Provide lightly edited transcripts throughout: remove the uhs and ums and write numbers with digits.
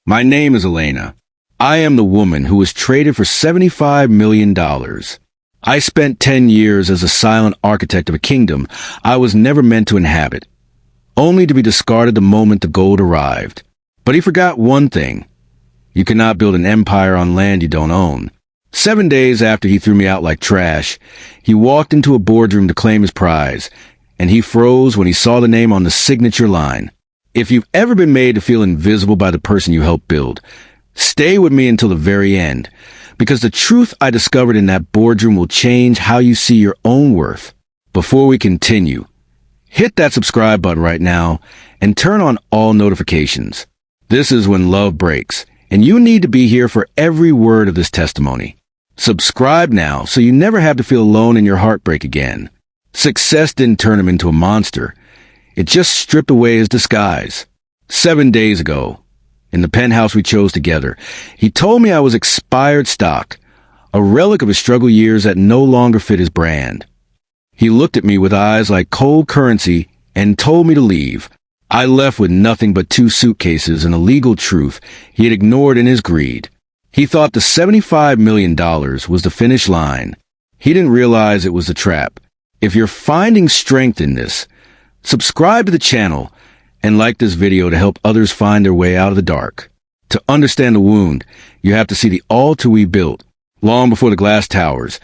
My name is Elena. I am the woman who was traded for $75 million. I spent 10 years as a silent architect of a kingdom I was never meant to inhabit, only to be discarded the moment the gold arrived. But he forgot one thing. You cannot build an empire on land you don't own. 7 days after he threw me out like trash, he walked into a boardroom to claim his prize, and he froze when he saw the name on the signature line. If you've ever been made to feel invisible by the person you helped build, stay with me until the very end, because the truth I discovered in that boardroom will change how you see your own worth. Before we continue, hit that subscribe button right now and turn on all notifications. This is When Love Breaks, and you need to be here for every word of this testimony. Subscribe now so you never have to feel alone in your heartbreak again. Success didn't turn him into a monster. It just stripped away his disguise. 7 days ago, in the penthouse we chose together, he told me I was expired stock, a relic of his struggle years that no longer fit his brand. He looked at me with eyes like cold currency and told me to leave. I left with nothing but 2 suitcases and a legal truth he had ignored in his greed. He thought the $75 million was the finish line. He didn't realize it was a trap. If you're finding strength in this, subscribe to the channel and like this video to help others find their way out of the dark. To understand the wound, you have to see the altar we built. Long before the glass towers,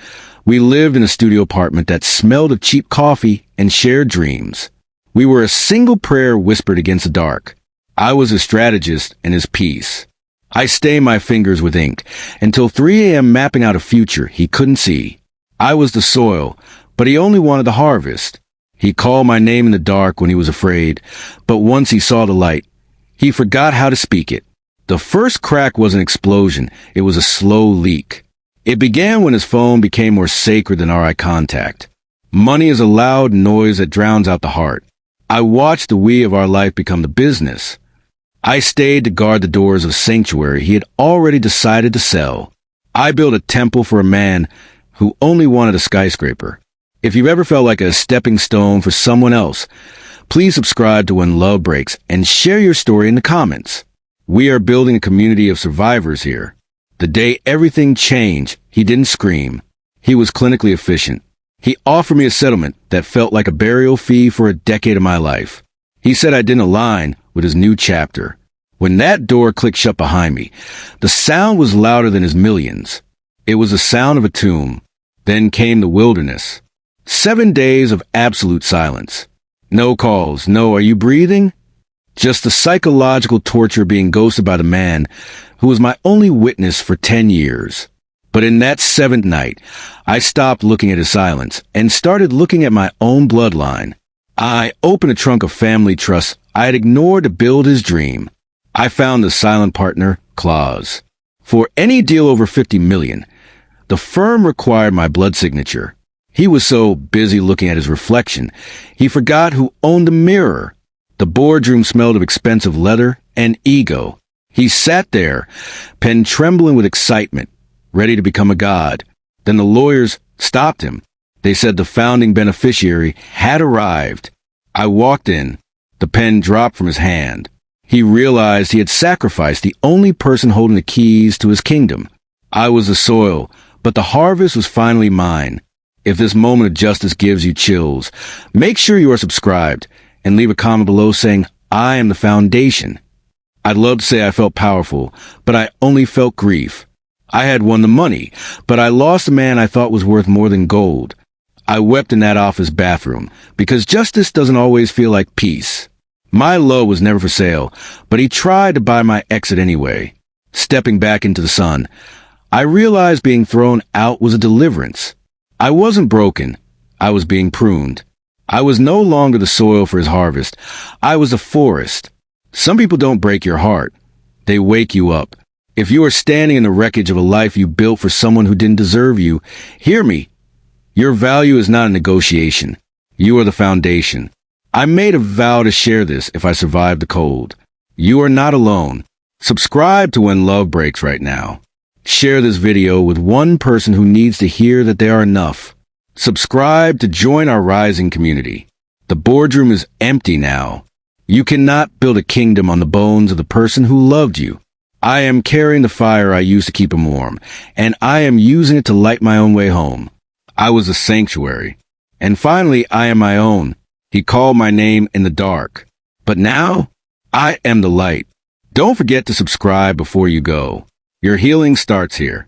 we lived in a studio apartment that smelled of cheap coffee and shared dreams. We were a single prayer whispered against the dark. I was his strategist and his peace. I stained my fingers with ink until 3 a.m. mapping out a future he couldn't see. I was the soil, but he only wanted the harvest. He called my name in the dark when he was afraid, but once he saw the light, he forgot how to speak it. The first crack was an explosion. It was a slow leak. It began when his phone became more sacred than our eye contact. Money is a loud noise that drowns out the heart. I watched the we of our life become the business. I stayed to guard the doors of sanctuary he had already decided to sell. I built a temple for a man who only wanted a skyscraper. If you've ever felt like a stepping stone for someone else, please subscribe to When Love Breaks and share your story in the comments. We are building a community of survivors here. The day everything changed, he didn't scream. He was clinically efficient. He offered me a settlement that felt like a burial fee for a decade of my life. He said I didn't align with his new chapter. When that door clicked shut behind me, the sound was louder than his millions. It was the sound of a tomb. Then came the wilderness. 7 days of absolute silence. No calls, no "are you breathing?" Just the psychological torture being ghosted by the man who was my only witness for 10 years. But in that 7th night, I stopped looking at his silence and started looking at my own bloodline. I opened a trunk of family trusts I had ignored to build his dream. I found the silent partner clause. For any deal over $50 million, the firm required my blood signature. He was so busy looking at his reflection, he forgot who owned the mirror. The boardroom smelled of expensive leather and ego. He sat there, pen trembling with excitement, ready to become a god. Then the lawyers stopped him. They said the founding beneficiary had arrived. I walked in. The pen dropped from his hand. He realized he had sacrificed the only person holding the keys to his kingdom. I was the soil, but the harvest was finally mine. If this moment of justice gives you chills, make sure you are subscribed and leave a comment below saying, "I am the foundation." I'd love to say I felt powerful, but I only felt grief. I had won the money, but I lost a man I thought was worth more than gold. I wept in that office bathroom, because justice doesn't always feel like peace. My love was never for sale, but he tried to buy my exit anyway. Stepping back into the sun, I realized being thrown out was a deliverance. I wasn't broken. I was being pruned. I was no longer the soil for his harvest. I was the forest. Some people don't break your heart. They wake you up. If you are standing in the wreckage of a life you built for someone who didn't deserve you, hear me. Your value is not a negotiation. You are the foundation. I made a vow to share this if I survive the cold. You are not alone. Subscribe to When Love Breaks right now. Share this video with one person who needs to hear that they are enough. Subscribe to join our rising community. The boardroom is empty now. You cannot build a kingdom on the bones of the person who loved you. I am carrying the fire I used to keep him warm, and I am using it to light my own way home. I was a sanctuary. And finally, I am my own. He called my name in the dark. But now, I am the light. Don't forget to subscribe before you go. Your healing starts here.